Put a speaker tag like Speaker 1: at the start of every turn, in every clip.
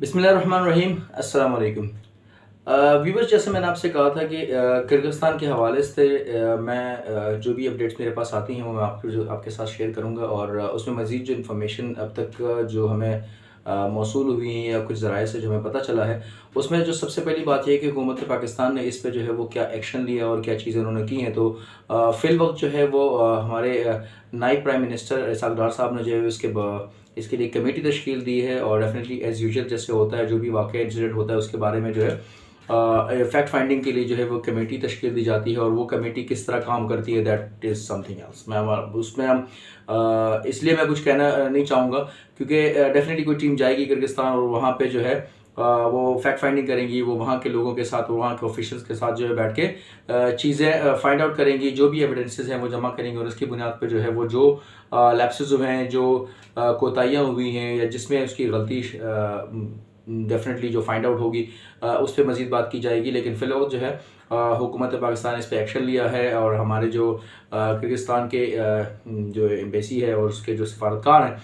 Speaker 1: बिस्मिल्लाहिर्रहमानिर्रहीम अस्सलाम वालेकुम। व्यूवर्स, जैसे मैंने आपसे कहा था कि किर्गिस्तान के हवाले से मैं जो भी अपडेट्स मेरे पास आती हैं वो मैं आपके साथ शेयर करूंगा और उसमें मज़ीद जो इन्फॉर्मेशन अब तक जो हमें मौसूल हुई है या कुछ ज़राए से जो हमें पता चला है, उसमें जो सबसे पहली बात ये है कि हुकूमत पाकिस्तान ने इस पे जो है वो क्या एक्शन लिया और क्या चीज़ें उन्होंने की हैं। तो फ़िल वक्त जो है वो हमारे नायब प्राइम मिनिस्टर इसहाक डार साहब ने जो है इसके लिए कमेटी तश्कील दी है और डेफिनेटली एज़ यूजुअल जैसे होता है, जो भी वाक़या इंसिडेंट होता है उसके बारे में जो है फैक्ट फाइंडिंग के लिए जो है वो कमेटी तश्कील दी जाती है और वो कमेटी किस तरह काम करती है दैट इज़ समथिंग एल्स। मैं उसमें हम इसलिए मैं कुछ कहना नहीं चाहूँगा क्योंकि डेफिनेटली कोई टीम जाएगी किर्गिस्तान और वहाँ पे जो है वो फैक्ट फाइंडिंग करेंगी, वो वहाँ के लोगों के साथ, वहाँ के ऑफिशियल्स के साथ जो है बैठ के चीज़ें फाइंड आउट करेंगी, जो भी एविडेंसेस हैं वो जमा करेंगे और उसकी बुनियाद पर जो है वो जो लैप्सेस हुए हैं, जो कोताहियाँ हुई हैं या जिसमें उसकी गलती डेफिनेटली जो फाइंड आउट होगी उस पर मज़ीद बात की जाएगी। लेकिन फ़िलहाल जो है हुकूमत पाकिस्तान ने इस पर एक्शन लिया है और हमारे जो किर्गिस्तान के जो एम्बेसी है और उसके जो सफारतकार हैं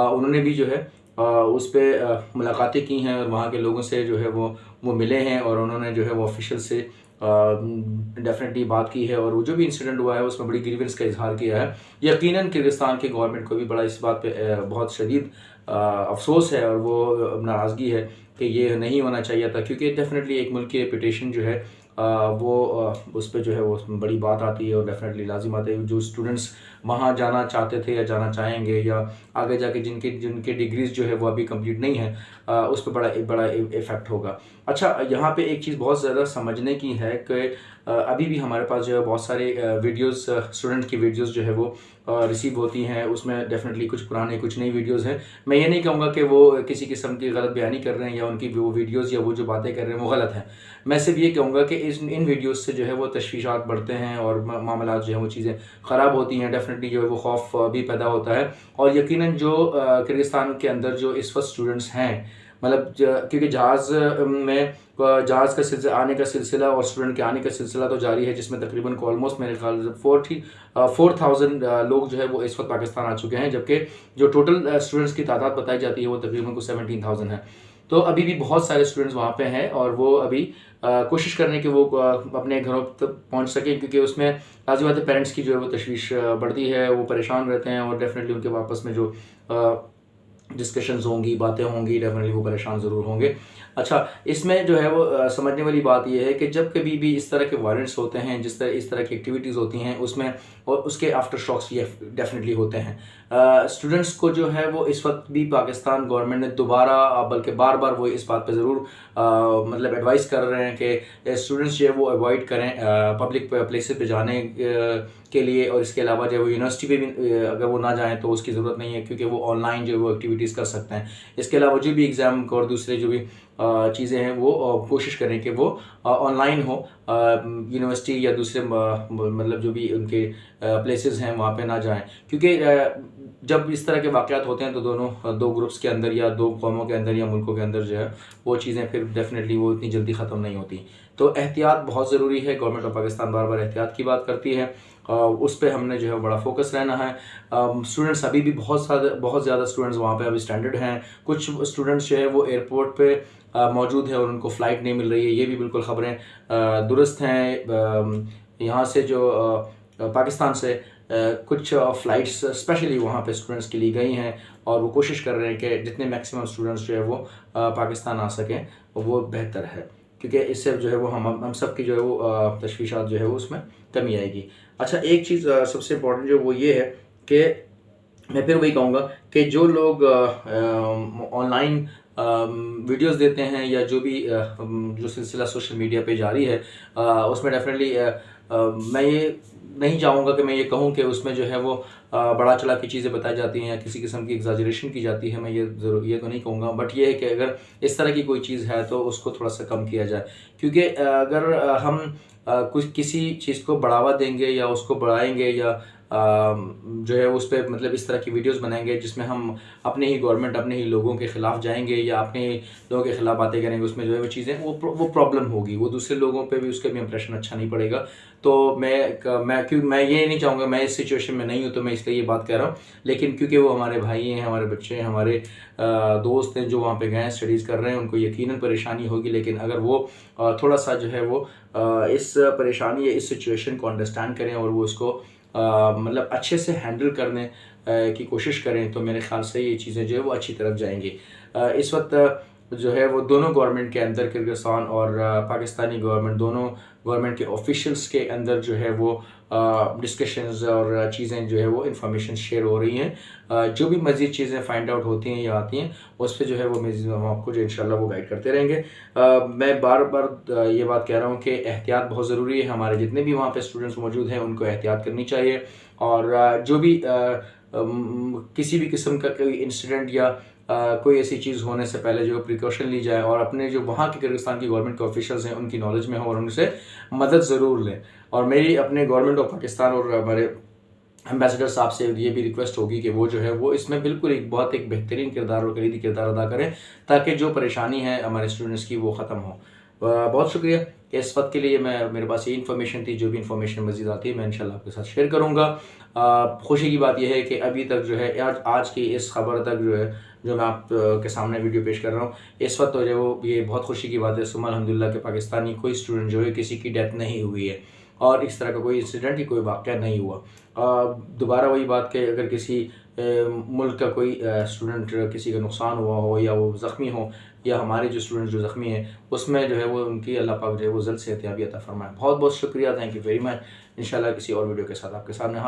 Speaker 1: उन्होंने भी जो है उस पर मुलाकातें की हैं और वहाँ के लोगों से जो है वो मिले हैं और उन्होंने जो है वो ऑफिशियल से डेफिनेटली बात की है और वो जो भी इंसिडेंट हुआ है उसमें बड़ी ग्रीवेंस का इजहार किया है। यकीनन किर्गिस्तान की गवर्नमेंट को भी बड़ा इस बात पे बहुत शदीद अफसोस है और वो नाराज़गी है कि ये नहीं होना चाहिए था, क्योंकि डेफिनेटली एक मुल्क की रेपुटेशन जो है वो उस पर जो है वो बड़ी बात आती है और डेफिनेटली लाजिम आती है। जो स्टूडेंट्स वहाँ जाना चाहते थे या जाना चाहेंगे या आगे जाके जिनके जिनके डिग्रीज जो है वो अभी कंप्लीट नहीं है, उस पर बड़ा इफ़ेक्ट होगा। अच्छा, यहाँ पे एक चीज़ बहुत ज़्यादा समझने की है कि अभी भी हमारे पास जो है बहुत सारे वीडियोस, स्टूडेंट की वीडियोस जो है वो रिसीव होती हैं। उसमें डेफिनेटली कुछ पुराने कुछ नई वीडियोस हैं। मैं ये नहीं कहूँगा कि वो किसी किस्म की गलत बयानी कर रहे हैं या उनकी वो वीडियोस या वो जो बातें कर रहे हैं वो गलत हैं। मैं सिर्फ ये कहूँगा कि इन वीडियोस से जो है वो तशवीशात बढ़ते हैं और मामला जो है वो चीज़ें ख़राब होती हैं। डेफिनेटली जो है वो खौफ भी पैदा होता है और यकीनन जो किर्गिस्तान के अंदर जो इस वक्त स्टूडेंट्स हैं, मतलब क्योंकि जहाज़ का सिलसिला आने का सिलसिला और स्टूडेंट के आने का सिलसिला तो जारी है, जिसमें तकरीबन ऑलमोस्ट मेरे ख्याल से 4,000 लोग जो है वो इस वक्त पाकिस्तान आ चुके हैं, जबकि जो टोटल स्टूडेंट्स की तादाद बताई जाती है वो तकरीबन कुछ 17,000 है। तो अभी भी बहुत सारे स्टूडेंट्स वहाँ पे हैं और वो अभी कोशिश करने के वो अपने घरों तक पहुँच सकें, क्योंकि उसमें लाज़िम बात है पेरेंट्स की जो है वो तशवीश बढ़ती है, वो परेशान रहते हैं और डेफिनेटली उनके वापस में जो डिस्कशंस होंगी, बातें होंगी, डेफिनेटली वो परेशान ज़रूर होंगे। अच्छा, इसमें जो है वो समझने वाली बात ये है कि जब कभी भी इस तरह के वायलेंस होते हैं, इस तरह की एक्टिविटीज़ होती हैं उसमें और उसके आफ्टर शॉक्स ये डेफिनेटली होते हैं। स्टूडेंट्स को जो है वो इस वक्त भी पाकिस्तान गवर्नमेंट ने दोबारा बल्कि बार बार वो इस बात पे ज़रूर मतलब एडवाइस कर रहे हैं कि स्टूडेंट्स जो है वो अवॉइड करें पब्लिक प्लेसेस पे जाने के लिए, और इसके अलावा जो है वो यूनिवर्सिटी पे भी अगर वो ना जाएं तो उसकी ज़रूरत नहीं है, क्योंकि वो ऑनलाइन जो है वो एक्टिविटीज़ कर सकते हैं। इसके अलावा जो भी एग्ज़ाम और दूसरे जो भी चीज़ें हैं वो कोशिश करें कि वो ऑनलाइन हो, यूनिवर्सिटी या दूसरे मतलब जो भी उनके प्लेसेस हैं वहाँ पे ना जाएं, क्योंकि जब इस तरह के वाक़यात होते हैं तो दो ग्रुप्स के अंदर या दो कौमों के अंदर या मुल्कों के अंदर जो है वो चीज़ें फिर डेफिनेटली वो इतनी जल्दी ख़त्म नहीं होती। तो एहतियात बहुत ज़रूरी है। गवर्नमेंट ऑफ पाकिस्तान बार बार एहतियात की बात करती है, उस पर हमने जो है बड़ा फोकस रहना है। स्टूडेंट्स अभी भी बहुत ज़्यादा स्टूडेंट्स वहाँ पे अभी स्टैंडर्ड हैं। कुछ स्टूडेंट्स जो है वो एयरपोर्ट पे मौजूद है और उनको फ़्लाइट नहीं मिल रही है, ये भी बिल्कुल ख़बरें दुरुस्त हैं। यहाँ से जो पाकिस्तान से कुछ फ़्लाइट्स स्पेशली वहाँ पे स्टूडेंट्स के लिए गई हैं और वो कोशिश कर रहे हैं कि जितने मैक्सिमम स्टूडेंट्स जो है वो पाकिस्तान आ सकें वो बेहतर है, क्योंकि इससे जो है वो हम सब की जो है वो तशवीशात जो है वो उसमें कमी आएगी। अच्छा, एक चीज़ सबसे इम्पोर्टेंट जो वो ये है कि मैं फिर वही कहूँगा कि जो लोग ऑनलाइन वीडियोस देते हैं या जो भी जो सिलसिला सोशल मीडिया पे जारी है उसमें डेफिनेटली मैं ये नहीं चाहूँगा कि मैं ये कहूँ कि उसमें जो है वो बड़ा चढ़ा की चीज़ें बताई जाती हैं या किसी किस्म की एग्जाजरेशन की जाती है। मैं ये तो नहीं कहूँगा, बट ये है कि अगर इस तरह की कोई चीज़ है तो उसको थोड़ा सा कम किया जाए, क्योंकि अगर हम कुछ किसी चीज़ को बढ़ावा देंगे या उसको बढ़ाएंगे या जो है उस पर मतलब इस तरह की वीडियोस बनाएंगे जिसमें हम अपने ही गवर्नमेंट, अपने ही लोगों के ख़िलाफ़ जाएंगे या अपने ही लोगों के ख़िलाफ़ बातें करेंगे। उसमें जो है वो चीज़ें वो प्रॉब्लम होगी, वो दूसरे लोगों पे भी उसका भी इंप्रेशन अच्छा नहीं पड़ेगा। तो मैं ये नहीं चाहूँगा, मैं इस सिचुएशन में नहीं हूँ तो मैं इसलिए ये बात कह रहा हूँ। लेकिन क्योंकि वो हमारे भाई हैं, हमारे बच्चे हैं, हमारे दोस्त हैं जो वहाँ पे गए हैं, स्टडीज़ कर रहे हैं, उनको यकीनन परेशानी होगी। लेकिन अगर वो थोड़ा सा जो है वो इस परेशानी या इस सिचुएशन को अंडरस्टैंड करें और वो उसको मतलब अच्छे से हैंडल करने की कोशिश करें तो मेरे ख़्याल से ये चीज़ें जो है वो अच्छी तरफ जाएंगी। इस वक्त जो है वो दोनों गवर्नमेंट के अंदर, किर्गिस्तान और पाकिस्तानी गवर्नमेंट, दोनों गवर्नमेंट के ऑफिशियल्स के अंदर जो है वो डिस्कशंस और चीज़ें जो है वो इंफॉर्मेशन शेयर हो रही हैं। जो भी मज़ीद चीज़ें फाइंड आउट होती हैं या आती हैं उस पर जो है वो हम आपको जो इंशाल्लाह वो गाइड करते रहेंगे। मैं बार बार ये बात कह रहा हूँ कि एहतियात बहुत ज़रूरी है। हमारे जितने भी वहाँ पे स्टूडेंट्स मौजूद हैं उनको एहतियात करनी चाहिए और जो भी किसी भी किस्म का कोई इंसिडेंट या कोई ऐसी चीज़ होने से पहले जो प्रिकॉशन ली जाए और अपने जो वहाँ के किर्गिस्तान की गवर्नमेंट के ऑफिशियल्स हैं उनकी नॉलेज में हो और उनसे मदद ज़रूर लें। और मेरी अपने गवर्नमेंट ऑफ पाकिस्तान और हमारे एम्बेसडर साहब से ये भी रिक्वेस्ट होगी कि वो जो है वो इसमें बिल्कुल एक बेहतरीन किरदार और कलीदी किरदार अदा करें ताकि जो परेशानी है हमारे स्टूडेंट्स की वो ख़त्म हो। बहुत शुक्रिया कि इस वक्त के लिए मेरे पास ये इन्फॉर्मेशन थी। जो भी इन्फॉर्मेशन मज़ीद आती है मैं इंशाल्लाह आपके साथ शेयर करूँगा। खुशी की बात यह है कि अभी तक जो है आज की इस खबर तक जो है जो मैं आप के सामने वीडियो पेश कर रहा हूँ इस वक्त तो जो वो ये बहुत खुशी की बात है सुबह अल्हम्दुलिल्लाह के पाकिस्तानी कोई स्टूडेंट जो है किसी की डेथ नहीं हुई है और इस तरह का कोई इंसिडेंट या कोई वाक़या नहीं हुआ। दोबारा वही बात कि अगर किसी मुल्क का कोई स्टूडेंट किसी का नुकसान हुआ हो या वो ज़ख्मी हो या हमारे जो स्टूडेंट्स जो ज़ख्मी हैं उसमें जो है वो उनकी अल्लाह पाक जो है वो जल्द से एहतियात अता फरमाए। बहुत बहुत शुक्रिया, थैंक यू वेरी मच। इंशाल्लाह किसी और वीडियो के साथ आपके सामने